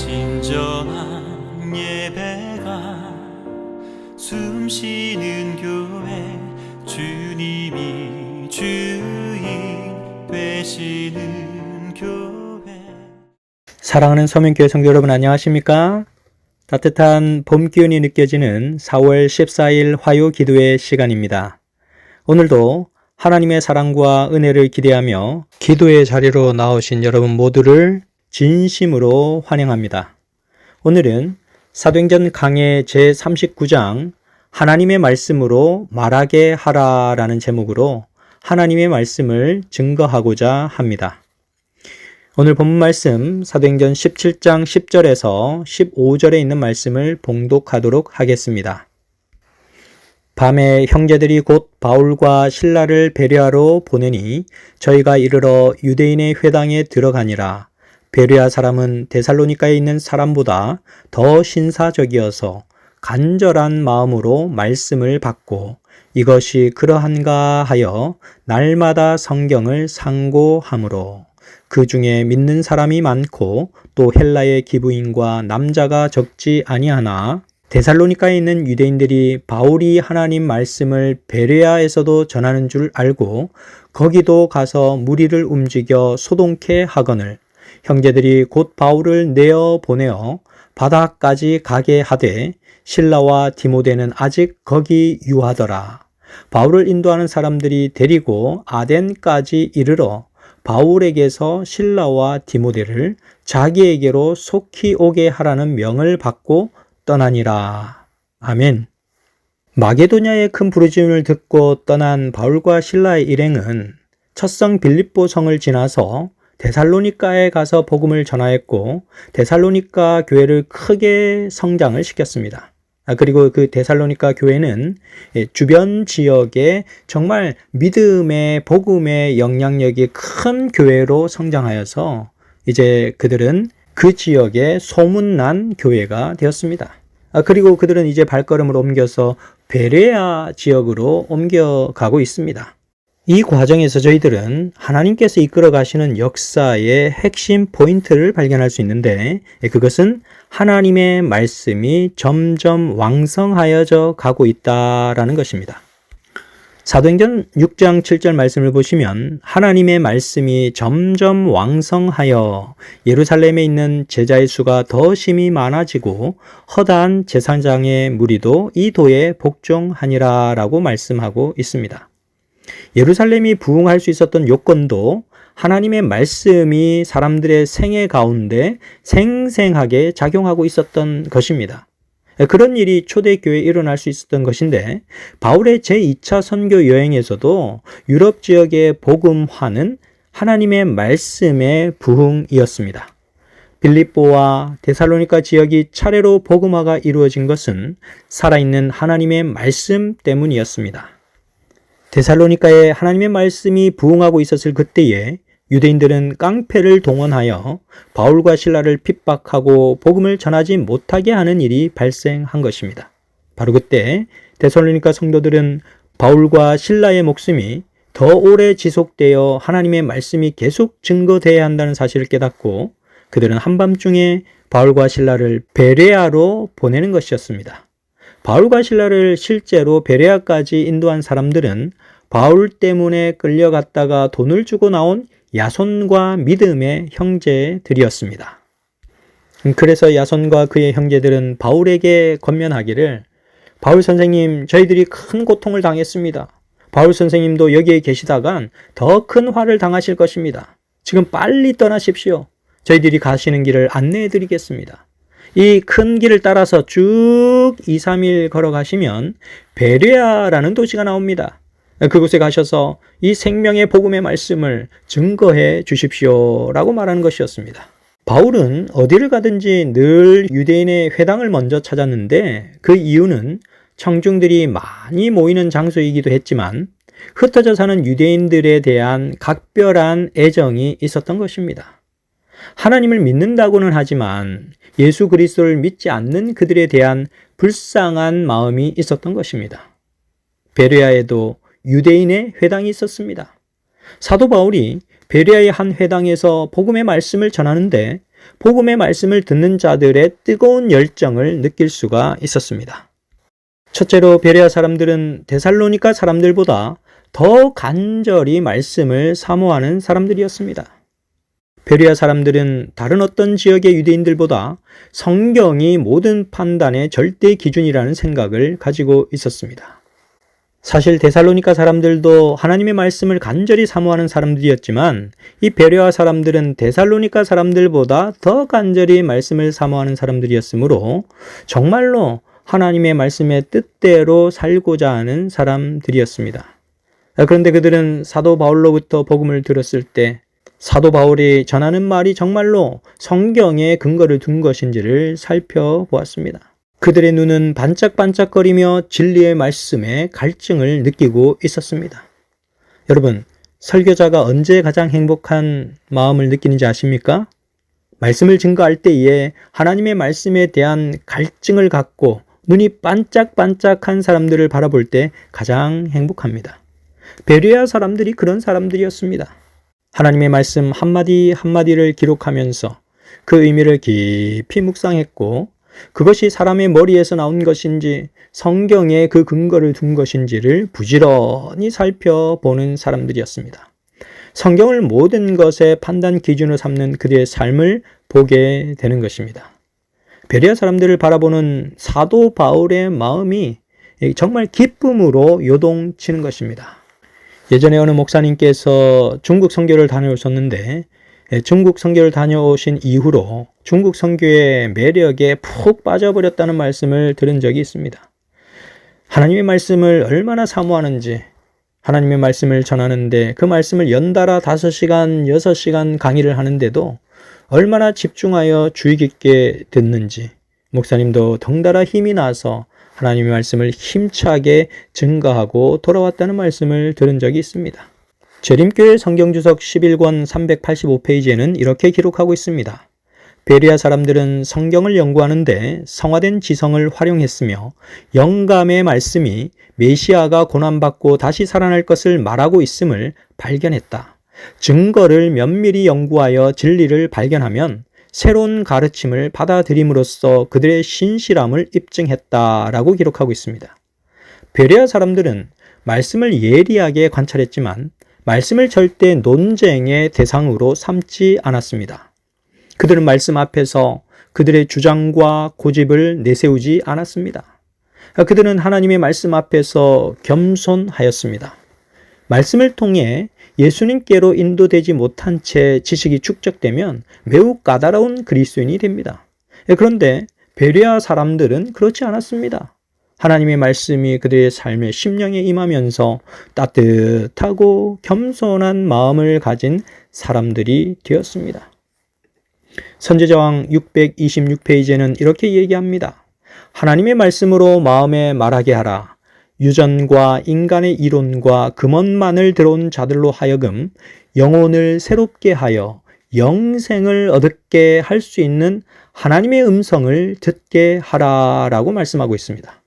진정한 예배가 숨쉬는 교회, 주님이 주인 되시는 교회. 사랑하는 서민교회 성도 여러분, 안녕하십니까? 따뜻한 봄 기운이 느껴지는 4월 14일 화요 기도의 시간입니다. 오늘도 하나님의 사랑과 은혜를 기대하며 기도의 자리로 나오신 여러분 모두를 진심으로 환영합니다. 오늘은 사도행전 강해 제39장 하나님의 말씀으로 말하게 하라라는 제목으로 하나님의 말씀을 증거하고자 합니다. 오늘 본문 말씀 사도행전 17장 10절에서 15절에 있는 말씀을 봉독하도록 하겠습니다. 밤에 형제들이 곧 바울과 실라를 베레아로 보내니 저희가 이르러 유대인의 회당에 들어가니라. 베레아 사람은 데살로니가에 있는 사람보다 더 신사적이어서 간절한 마음으로 말씀을 받고 이것이 그러한가 하여 날마다 성경을 상고하므로 그 중에 믿는 사람이 많고 또 헬라의 기부인과 남자가 적지 아니하나 데살로니가에 있는 유대인들이 바울이 하나님 말씀을 베레아에서도 전하는 줄 알고 거기도 가서 무리를 움직여 소동케 하거늘 형제들이 곧 바울을 내어 보내어 바다까지 가게 하되 실라와 디모데는 아직 거기 유하더라. 바울을 인도하는 사람들이 데리고 아덴까지 이르러 바울에게서 실라와 디모데를 자기에게로 속히 오게 하라는 명을 받고 떠나니라. 아멘. 마게도냐의 큰 부르짖음을 듣고 떠난 바울과 실라의 일행은 첫성 빌립보 성을 지나서 데살로니가에 가서 복음을 전하였고 데살로니가 교회를 크게 성장을 시켰습니다. 그리고 그 데살로니가 교회는 주변 지역에 정말 믿음의 복음의 영향력이 큰 교회로 성장하여서 이제 그들은 그 지역에 소문난 교회가 되었습니다. 그리고 그들은 이제 발걸음을 옮겨서 베레아 지역으로 옮겨가고 있습니다. 이 과정에서 저희들은 하나님께서 이끌어 가시는 역사의 핵심 포인트를 발견할 수 있는데 그것은 하나님의 말씀이 점점 왕성하여져 가고 있다라는 것입니다. 사도행전 6장 7절 말씀을 보시면 하나님의 말씀이 점점 왕성하여 예루살렘에 있는 제자의 수가 더 심히 많아지고 허다한 제사장의 무리도 이 도에 복종하니라 라고 말씀하고 있습니다. 예루살렘이 부흥할 수 있었던 요건도 하나님의 말씀이 사람들의 생애 가운데 생생하게 작용하고 있었던 것입니다. 그런 일이 초대교회에 일어날 수 있었던 것인데 바울의 제2차 선교 여행에서도 유럽 지역의 복음화는 하나님의 말씀의 부흥이었습니다. 빌립보와 데살로니가 지역이 차례로 복음화가 이루어진 것은 살아있는 하나님의 말씀 때문이었습니다. 데살로니가에 하나님의 말씀이 부흥하고 있었을 그때에 유대인들은 깡패를 동원하여 바울과 실라를 핍박하고 복음을 전하지 못하게 하는 일이 발생한 것입니다. 바로 그때 데살로니가 성도들은 바울과 실라의 목숨이 더 오래 지속되어 하나님의 말씀이 계속 증거되어야 한다는 사실을 깨닫고 그들은 한밤중에 바울과 실라를 베레아로 보내는 것이었습니다. 바울과 실라를 실제로 베레아까지 인도한 사람들은 바울 때문에 끌려갔다가 돈을 주고 나온 야손과 믿음의 형제들이었습니다. 그래서 야손과 그의 형제들은 바울에게 권면하기를 바울 선생님, 저희들이 큰 고통을 당했습니다. 바울 선생님도 여기에 계시다간 더 큰 화를 당하실 것입니다. 지금 빨리 떠나십시오. 저희들이 가시는 길을 안내해 드리겠습니다. 이 큰 길을 따라서 쭉 2, 3일 걸어가시면 베레아라는 도시가 나옵니다. 그곳에 가셔서 이 생명의 복음의 말씀을 증거해 주십시오 라고 말하는 것이었습니다. 바울은 어디를 가든지 늘 유대인의 회당을 먼저 찾았는데 그 이유는 청중들이 많이 모이는 장소이기도 했지만 흩어져 사는 유대인들에 대한 각별한 애정이 있었던 것입니다. 하나님을 믿는다고는 하지만 예수 그리스도를 믿지 않는 그들에 대한 불쌍한 마음이 있었던 것입니다. 베레아에도 유대인의 회당이 있었습니다. 사도 바울이 베레아의 한 회당에서 복음의 말씀을 전하는데 복음의 말씀을 듣는 자들의 뜨거운 열정을 느낄 수가 있었습니다. 첫째로 베레아 사람들은 데살로니가 사람들보다 더 간절히 말씀을 사모하는 사람들이었습니다. 베레아 사람들은 다른 어떤 지역의 유대인들보다 성경이 모든 판단의 절대 기준이라는 생각을 가지고 있었습니다. 사실 데살로니가 사람들도 하나님의 말씀을 간절히 사모하는 사람들이었지만 이 베레아 사람들은 데살로니가 사람들보다 더 간절히 말씀을 사모하는 사람들이었으므로 정말로 하나님의 말씀의 뜻대로 살고자 하는 사람들이었습니다. 그런데 그들은 사도 바울로부터 복음을 들었을 때 사도 바울이 전하는 말이 정말로 성경에 근거를 둔 것인지를 살펴보았습니다. 그들의 눈은 반짝반짝거리며 진리의 말씀에 갈증을 느끼고 있었습니다. 여러분, 설교자가 언제 가장 행복한 마음을 느끼는지 아십니까? 말씀을 증거할 때에 하나님의 말씀에 대한 갈증을 갖고 눈이 반짝반짝한 사람들을 바라볼 때 가장 행복합니다. 베레아 사람들이 그런 사람들이었습니다. 하나님의 말씀 한마디 한마디를 기록하면서 그 의미를 깊이 묵상했고 그것이 사람의 머리에서 나온 것인지 성경에 그 근거를 둔 것인지를 부지런히 살펴보는 사람들이었습니다. 성경을 모든 것의 판단 기준으로 삼는 그들의 삶을 보게 되는 것입니다. 베레아 사람들을 바라보는 사도 바울의 마음이 정말 기쁨으로 요동치는 것입니다. 예전에 어느 목사님께서 중국 선교를 다녀오셨는데 중국 선교를 다녀오신 이후로 중국 선교의 매력에 푹 빠져버렸다는 말씀을 들은 적이 있습니다. 하나님의 말씀을 얼마나 사모하는지 하나님의 말씀을 전하는데 그 말씀을 연달아 5시간, 6시간 강의를 하는데도 얼마나 집중하여 주의 깊게 듣는지 목사님도 덩달아 힘이 나서 하나님의 말씀을 힘차게 증거하고 돌아왔다는 말씀을 들은 적이 있습니다. 재림교회 성경주석 11권 385페이지에는 이렇게 기록하고 있습니다. 베레아 사람들은 성경을 연구하는데 성화된 지성을 활용했으며 영감의 말씀이 메시아가 고난받고 다시 살아날 것을 말하고 있음을 발견했다. 증거를 면밀히 연구하여 진리를 발견하면 새로운 가르침을 받아들임으로써 그들의 신실함을 입증했다라고 기록하고 있습니다. 베레아 사람들은 말씀을 예리하게 관찰했지만 말씀을 절대 논쟁의 대상으로 삼지 않았습니다. 그들은 말씀 앞에서 그들의 주장과 고집을 내세우지 않았습니다. 그들은 하나님의 말씀 앞에서 겸손하였습니다. 말씀을 통해 예수님께로 인도되지 못한 채 지식이 축적되면 매우 까다로운 그리스도인이 됩니다. 그런데 베레아 사람들은 그렇지 않았습니다. 하나님의 말씀이 그들의 삶의 심령에 임하면서 따뜻하고 겸손한 마음을 가진 사람들이 되었습니다. 선지자왕 626페이지에는 이렇게 얘기합니다. 하나님의 말씀으로 마음에 말하게 하라. 유전과 인간의 이론과 금원만을 들어온 자들로 하여금 영혼을 새롭게 하여 영생을 얻게 할 수 있는 하나님의 음성을 듣게 하라라고 말씀하고 있습니다.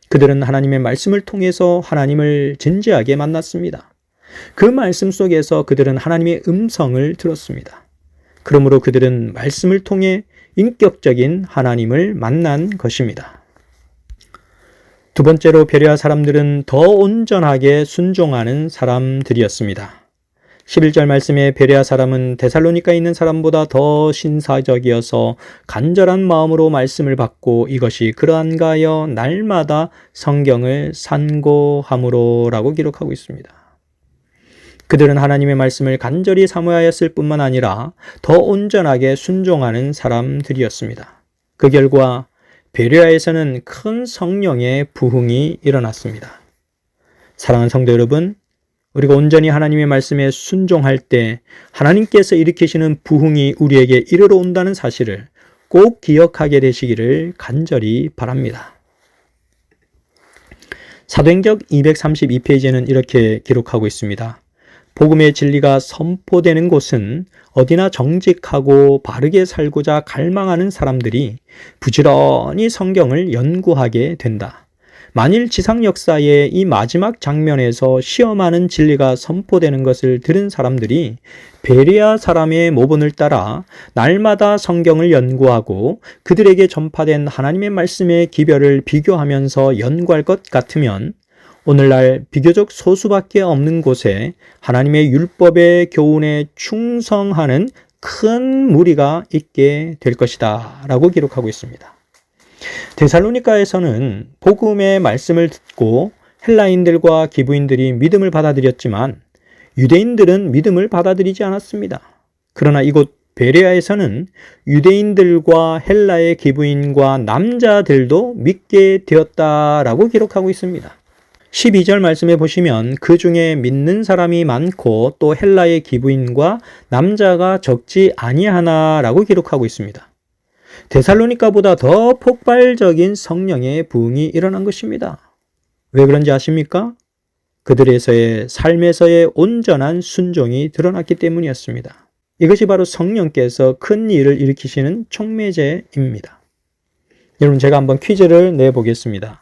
그들은 하나님의 말씀을 통해서 하나님을 진지하게 만났습니다. 그 말씀 속에서 그들은 하나님의 음성을 들었습니다. 그러므로 그들은 말씀을 통해 인격적인 하나님을 만난 것입니다. 두 번째로 베레아 사람들은 더 온전하게 순종하는 사람들이었습니다. 11절 말씀에 베레아 사람은 데살로니가에 있는 사람보다 더 신사적이어서 간절한 마음으로 말씀을 받고 이것이 그러한가 하여 날마다 성경을 산고함으로라고 기록하고 있습니다. 그들은 하나님의 말씀을 간절히 사모하였을 뿐만 아니라 더 온전하게 순종하는 사람들이었습니다. 그 결과 베레아에서는 큰 성령의 부흥이 일어났습니다. 사랑하는 성도 여러분, 우리가 온전히 하나님의 말씀에 순종할 때 하나님께서 일으키시는 부흥이 우리에게 이르러 온다는 사실을 꼭 기억하게 되시기를 간절히 바랍니다. 사도행전 232페이지에는 이렇게 기록하고 있습니다. 복음의 진리가 선포되는 곳은 어디나 정직하고 바르게 살고자 갈망하는 사람들이 부지런히 성경을 연구하게 된다. 만일 지상 역사의 이 마지막 장면에서 시험하는 진리가 선포되는 것을 들은 사람들이 베레아 사람의 모본을 따라 날마다 성경을 연구하고 그들에게 전파된 하나님의 말씀의 기별을 비교하면서 연구할 것 같으면 오늘날 비교적 소수밖에 없는 곳에 하나님의 율법의 교훈에 충성하는 큰 무리가 있게 될 것이다 라고 기록하고 있습니다. 데살로니가에서는 복음의 말씀을 듣고 헬라인들과 기브인들이 믿음을 받아들였지만 유대인들은 믿음을 받아들이지 않았습니다. 그러나 이곳 베레아에서는 유대인들과 헬라의 기브인과 남자들도 믿게 되었다라고 기록하고 있습니다. 12절 말씀에 보시면 그 중에 믿는 사람이 많고 또 헬라의 기브인과 남자가 적지 아니하나라고 기록하고 있습니다. 데살로니가보다 더 폭발적인 성령의 부흥이 일어난 것입니다. 왜 그런지 아십니까? 그들에서의 삶에서의 온전한 순종이 드러났기 때문이었습니다. 이것이 바로 성령께서 큰 일을 일으키시는 촉매제입니다. 여러분, 제가 한번 퀴즈를 내보겠습니다.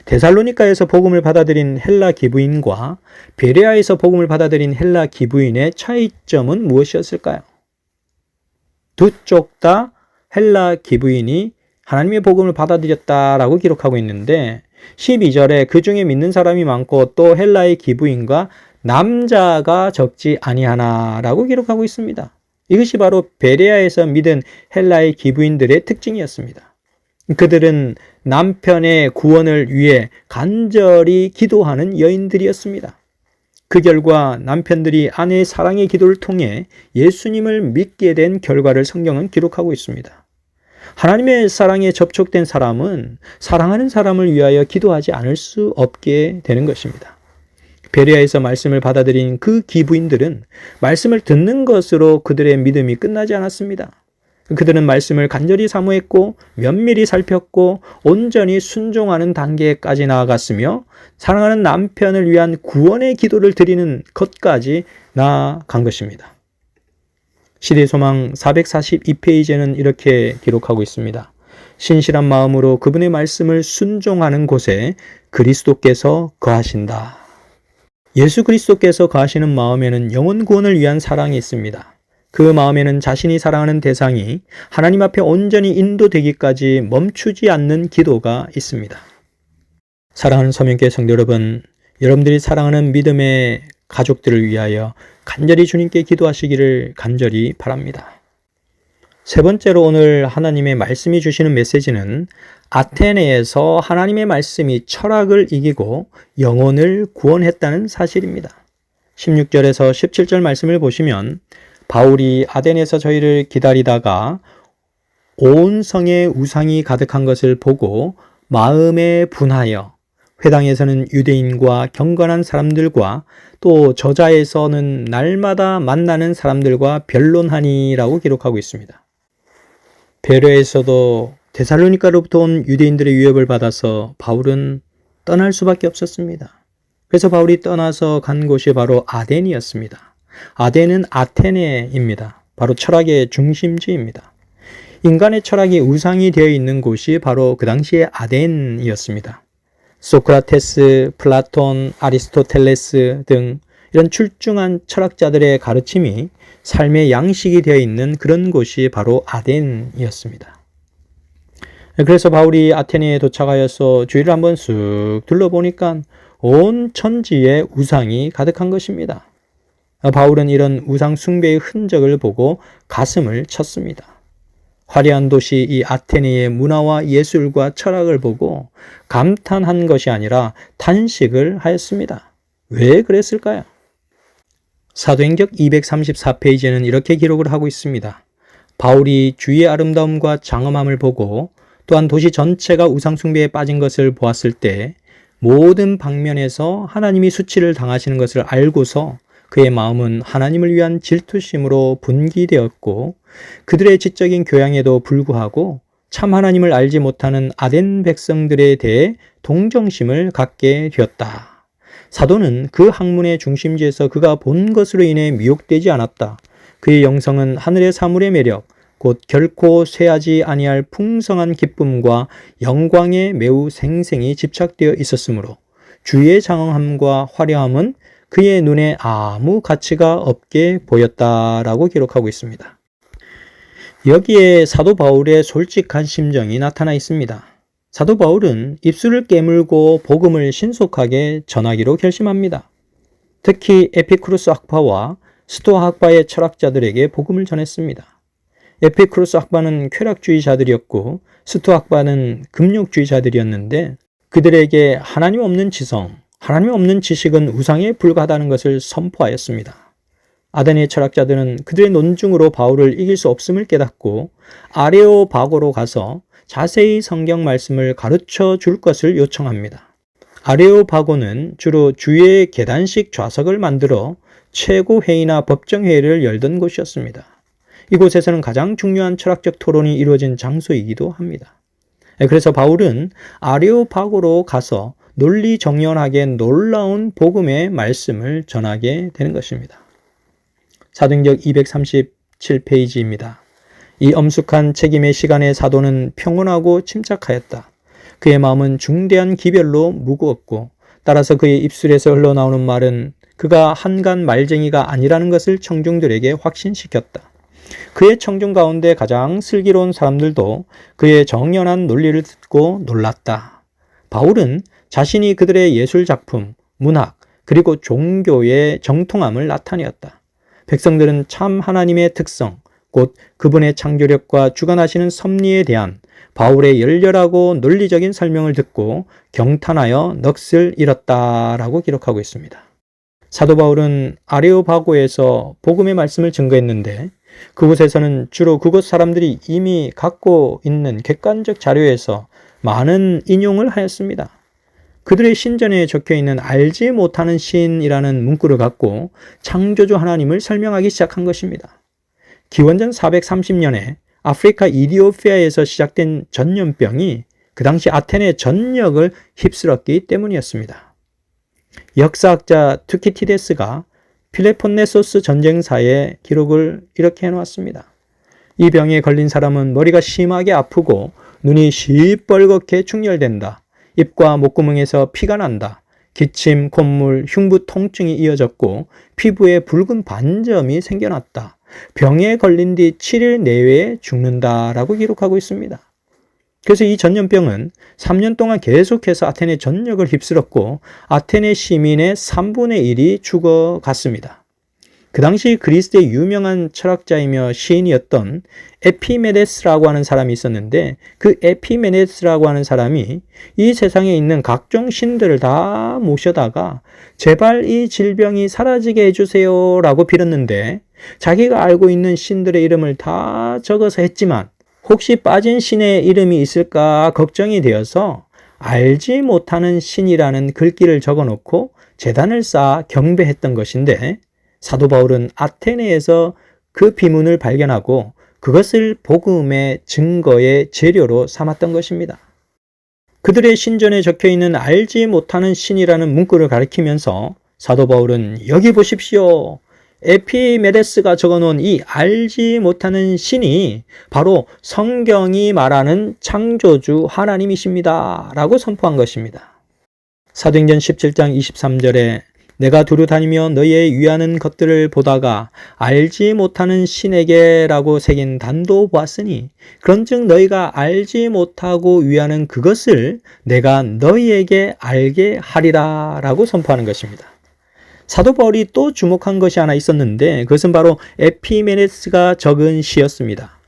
데살로니가에서 복음을 받아들인 헬라 기브인과 베레아에서 복음을 받아들인 헬라 기브인의 차이점은 무엇이었을까요? 두 쪽 다 헬라 기브인이 하나님의 복음을 받아들였다라고 기록하고 있는데 12절에 그 중에 믿는 사람이 많고 또 헬라의 기브인과 남자가 적지 아니하나라고 기록하고 있습니다. 이것이 바로 베레아에서 믿은 헬라의 기브인들의 특징이었습니다. 그들은 남편의 구원을 위해 간절히 기도하는 여인들이었습니다. 그 결과 남편들이 아내의 사랑의 기도를 통해 예수님을 믿게 된 결과를 성경은 기록하고 있습니다. 하나님의 사랑에 접촉된 사람은 사랑하는 사람을 위하여 기도하지 않을 수 없게 되는 것입니다. 베레아에서 말씀을 받아들인 그 기브인들은 말씀을 듣는 것으로 그들의 믿음이 끝나지 않았습니다. 그들은 말씀을 간절히 사모했고 면밀히 살폈고 온전히 순종하는 단계까지 나아갔으며 사랑하는 남편을 위한 구원의 기도를 드리는 것까지 나아간 것입니다. 시대소망 442페이지에는 이렇게 기록하고 있습니다. 신실한 마음으로 그분의 말씀을 순종하는 곳에 그리스도께서 거하신다. 예수 그리스도께서 거하시는 마음에는 영혼 구원을 위한 사랑이 있습니다. 그 마음에는 자신이 사랑하는 대상이 하나님 앞에 온전히 인도되기까지 멈추지 않는 기도가 있습니다. 사랑하는 서명교회 성도 여러분, 여러분들이 사랑하는 믿음의 가족들을 위하여 간절히 주님께 기도하시기를 간절히 바랍니다. 세 번째로 오늘 하나님의 말씀이 주시는 메시지는 아테네에서 하나님의 말씀이 철학을 이기고 영혼을 구원했다는 사실입니다. 16절에서 17절 말씀을 보시면 바울이 아덴에서 저희를 기다리다가 온 성에 우상이 가득한 것을 보고 마음에 분하여 회당에서는 유대인과 경건한 사람들과 또 저자에서는 날마다 만나는 사람들과 변론하니라고 기록하고 있습니다. 베레아에서도 데살로니가로부터 온 유대인들의 위협을 받아서 바울은 떠날 수밖에 없었습니다. 그래서 바울이 떠나서 간 곳이 바로 아덴이었습니다. 아덴은 아테네입니다. 바로 철학의 중심지입니다. 인간의 철학이 우상이 되어 있는 곳이 바로 그 당시의 아덴이었습니다. 소크라테스, 플라톤, 아리스토텔레스 등 이런 출중한 철학자들의 가르침이 삶의 양식이 되어 있는 그런 곳이 바로 아덴이었습니다. 그래서 바울이 아테네에 도착하여서 주위를 한번 쑥 둘러보니까 온 천지에 우상이 가득한 것입니다. 바울은 이런 우상 숭배의 흔적을 보고 가슴을 쳤습니다. 화려한 도시 이 아테네의 문화와 예술과 철학을 보고 감탄한 것이 아니라 탄식을 하였습니다. 왜 그랬을까요? 사도행적 234페이지에는 이렇게 기록을 하고 있습니다. 바울이 주위의 아름다움과 장엄함을 보고 또한 도시 전체가 우상 숭배에 빠진 것을 보았을 때 모든 방면에서 하나님이 수치를 당하시는 것을 알고서 그의 마음은 하나님을 위한 질투심으로 분기되었고 그들의 지적인 교양에도 불구하고 참 하나님을 알지 못하는 아덴 백성들에 대해 동정심을 갖게 되었다. 사도는 그 학문의 중심지에서 그가 본 것으로 인해 미혹되지 않았다. 그의 영성은 하늘의 사물의 매력, 곧 결코 쇠하지 아니할 풍성한 기쁨과 영광에 매우 생생히 집착되어 있었으므로 주의 장엄함과 화려함은 그의 눈에 아무 가치가 없게 보였다라고 기록하고 있습니다. 여기에 사도 바울의 솔직한 심정이 나타나 있습니다. 사도 바울은 입술을 깨물고 복음을 신속하게 전하기로 결심합니다. 특히 에피쿠루스 학파와 스토아 학파의 철학자들에게 복음을 전했습니다. 에피쿠루스 학파는 쾌락주의자들이었고 스토아 학파는 금욕주의자들이었는데 그들에게 하나님 없는 지성, 하나님 없는 지식은 우상에 불과하다는 것을 선포하였습니다. 아테네 철학자들은 그들의 논증으로 바울을 이길 수 없음을 깨닫고 아레오바고로 가서 자세히 성경 말씀을 가르쳐 줄 것을 요청합니다. 아레오바고는 주로 주의 계단식 좌석을 만들어 최고회의나 법정회의를 열던 곳이었습니다. 이곳에서는 가장 중요한 철학적 토론이 이루어진 장소이기도 합니다. 그래서 바울은 아레오바고로 가서 논리정연하게 놀라운 복음의 말씀을 전하게 되는 것입니다. 사도행전 237페이지입니다. 이 엄숙한 책임의 시간에 사도는 평온하고 침착하였다. 그의 마음은 중대한 기별로 무거웠고 따라서 그의 입술에서 흘러나오는 말은 그가 한간 말쟁이가 아니라는 것을 청중들에게 확신시켰다. 그의 청중 가운데 가장 슬기로운 사람들도 그의 정연한 논리를 듣고 놀랐다. 바울은 자신이 그들의 예술작품, 문학, 그리고 종교의 정통함을 나타내었다. 백성들은 참 하나님의 특성, 곧 그분의 창조력과 주관하시는 섭리에 대한 바울의 열렬하고 논리적인 설명을 듣고 경탄하여 넋을 잃었다라고 기록하고 있습니다. 사도 바울은 아레오바고에서 복음의 말씀을 증거했는데 그곳에서는 주로 그곳 사람들이 이미 갖고 있는 객관적 자료에서 많은 인용을 하였습니다. 그들의 신전에 적혀있는 알지 못하는 신이라는 문구를 갖고 창조주 하나님을 설명하기 시작한 것입니다. 기원전 430년에 아프리카 이디오피아에서 시작된 전염병이 그 당시 아테네 전역을 휩쓸었기 때문이었습니다. 역사학자 투키티데스가 필레폰네소스 전쟁사의 기록을 이렇게 해놓았습니다. 이 병에 걸린 사람은 머리가 심하게 아프고 눈이 시뻘겋게 충혈된다. 입과 목구멍에서 피가 난다. 기침, 콧물, 흉부 통증이 이어졌고 피부에 붉은 반점이 생겨났다. 병에 걸린 뒤 7일 내외에 죽는다라고 기록하고 있습니다. 그래서 이 전염병은 3년 동안 계속해서 아테네 전역을 휩쓸었고 아테네 시민의 3분의 1이 죽어갔습니다. 그 당시 그리스의 유명한 철학자이며 시인이었던 에피메네스라고 하는 사람이 있었는데 그 에피메네스라고 하는 사람이 이 세상에 있는 각종 신들을 다 모셔다가 제발 이 질병이 사라지게 해주세요 라고 빌었는데 자기가 알고 있는 신들의 이름을 다 적어서 했지만 혹시 빠진 신의 이름이 있을까 걱정이 되어서 알지 못하는 신이라는 글귀를 적어놓고 제단을 쌓아 경배했던 것인데 사도 바울은 아테네에서 그 비문을 발견하고 그것을 복음의 증거의 재료로 삼았던 것입니다. 그들의 신전에 적혀있는 알지 못하는 신이라는 문구를 가리키면서 사도 바울은 여기 보십시오. 에피메데스가 적어놓은 이 알지 못하는 신이 바로 성경이 말하는 창조주 하나님이십니다. 라고 선포한 것입니다. 사도행전 17장 23절에 내가 두루 다니며 너희의 위하는 것들을 보다가 알지 못하는 신에게 라고 새긴 단도 보았으니 그런즉 너희가 알지 못하고 위하는 그것을 내가 너희에게 알게 하리라 라고 선포하는 것입니다. 사도 바울이 또 주목한 것이 하나 있었는데 그것은 바로 에피메네스가 적은 시였습니다.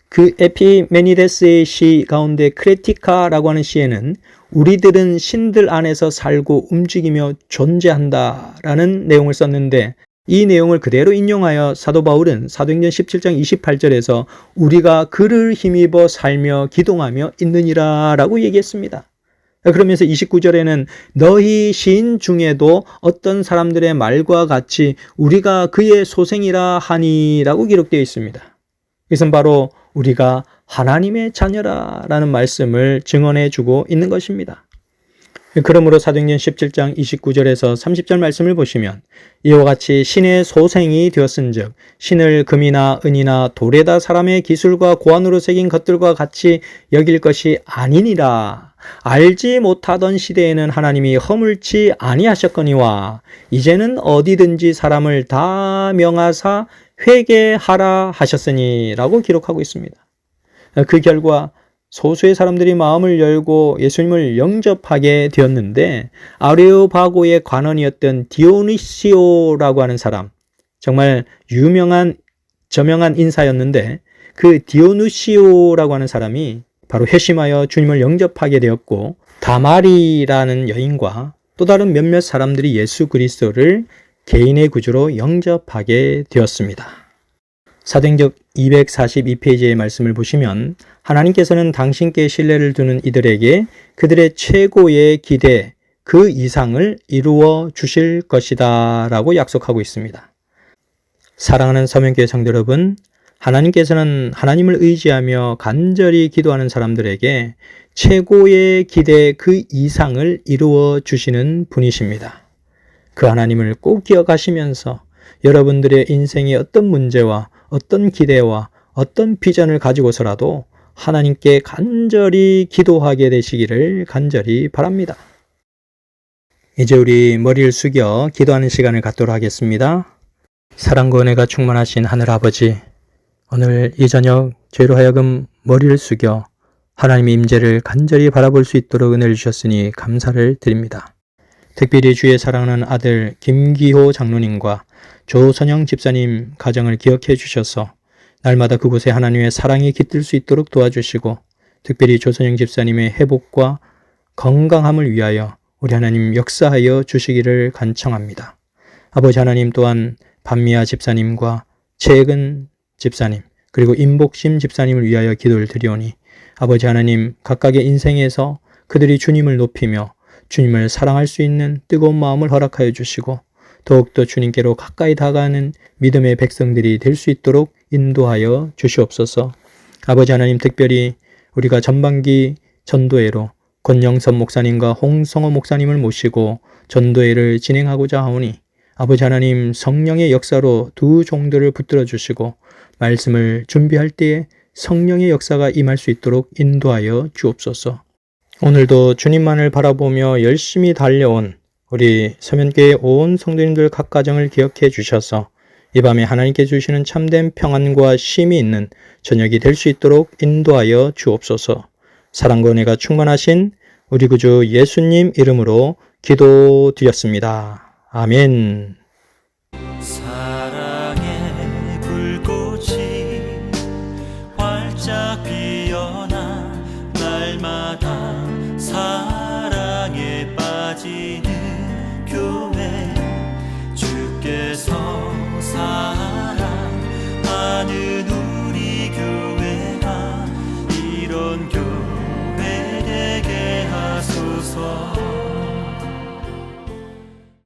그 에피메니데스의 시 가운데 크레티카라고 하는 시에는 우리들은 신들 안에서 살고 움직이며 존재한다라는 내용을 썼는데 이 내용을 그대로 인용하여 사도 바울은 사도행전 17장 28절에서 우리가 그를 힘입어 살며 기동하며 있느니라 라고 얘기했습니다. 그러면서 29절에는 너희 시인 중에도 어떤 사람들의 말과 같이 우리가 그의 소생이라 하니 라고 기록되어 있습니다. 이것은 바로 우리가 하나님의 자녀라 라는 말씀을 증언해 주고 있는 것입니다. 그러므로 사도행전 17장 29절에서 30절 말씀을 보시면 이와 같이 신의 소생이 되었은즉 신을 금이나 은이나 돌에다 사람의 기술과 고안으로 새긴 것들과 같이 여길 것이 아니니라. 알지 못하던 시대에는 하나님이 허물치 아니하셨거니와 이제는 어디든지 사람을 다 명하사 회개하라 하셨으니 라고 기록하고 있습니다. 그 결과 소수의 사람들이 마음을 열고 예수님을 영접하게 되었는데 아레오바고의 관원이었던 디오니시오라고 하는 사람, 정말 저명한 인사였는데 그 디오누시오라고 하는 사람이 바로 회심하여 주님을 영접하게 되었고 다마리라는 여인과 또 다른 몇몇 사람들이 예수 그리스도를 개인의 구주로 영접하게 되었습니다. 사도행전 242페이지의 말씀을 보시면 하나님께서는 당신께 신뢰를 두는 이들에게 그들의 최고의 기대 그 이상을 이루어 주실 것이다 라고 약속하고 있습니다. 사랑하는 서명교회 성도 여러분, 하나님께서는 하나님을 의지하며 간절히 기도하는 사람들에게 최고의 기대 그 이상을 이루어 주시는 분이십니다. 그 하나님을 꼭 기억하시면서 여러분들의 인생의 어떤 문제와 어떤 기대와 어떤 비전을 가지고서라도 하나님께 간절히 기도하게 되시기를 간절히 바랍니다. 이제 우리 머리를 숙여 기도하는 시간을 갖도록 하겠습니다. 사랑과 은혜가 충만하신 하늘아버지, 오늘 이 저녁 죄로 하여금 머리를 숙여 하나님의 임재를 간절히 바라볼 수 있도록 은혜를 주셨으니 감사를 드립니다. 특별히 주의 사랑하는 아들 김기호 장로님과 조선영 집사님 가정을 기억해 주셔서 날마다 그곳에 하나님의 사랑이 깃들 수 있도록 도와주시고 특별히 조선영 집사님의 회복과 건강함을 위하여 우리 하나님 역사하여 주시기를 간청합니다. 아버지 하나님 또한 반미아 집사님과 최근 집사님 그리고 임복심 집사님을 위하여 기도를 드리오니 아버지 하나님 각각의 인생에서 그들이 주님을 높이며 주님을 사랑할 수 있는 뜨거운 마음을 허락하여 주시고 더욱더 주님께로 가까이 다가가는 믿음의 백성들이 될 수 있도록 인도하여 주시옵소서. 아버지 하나님 특별히 우리가 전반기 전도회로 권영선 목사님과 홍성호 목사님을 모시고 전도회를 진행하고자 하오니 아버지 하나님 성령의 역사로 두 종들을 붙들어 주시고 말씀을 준비할 때에 성령의 역사가 임할 수 있도록 인도하여 주옵소서. 오늘도 주님만을 바라보며 열심히 달려온 우리 서면교회 온 성도님들 각 가정을 기억해 주셔서 이 밤에 하나님께 주시는 참된 평안과 쉼이 있는 저녁이 될 수 있도록 인도하여 주옵소서. 사랑과 은혜가 충만하신 우리 구주 예수님 이름으로 기도드렸습니다. 아멘.